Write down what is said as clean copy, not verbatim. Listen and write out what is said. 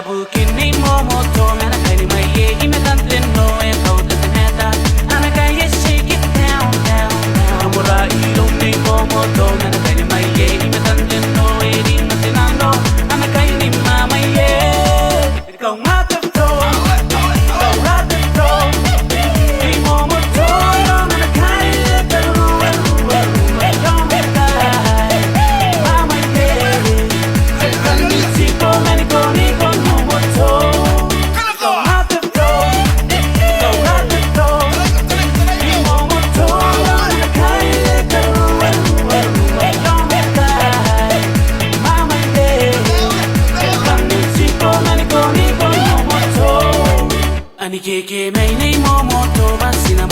Bukini Monotono, and I carry my ye, give me something no and hold the matter. And I can't shake it down, down, down. I'm what I eat on the Monotono, and I carry my ye, give me something no, it ain't nothing I know. And I can't even my ye. Go out the door, go out the door. The Monotono, and I can't let the room, don't be tired. Mama, yeah. I need to go, and go, Ani keke mai nei momoto basina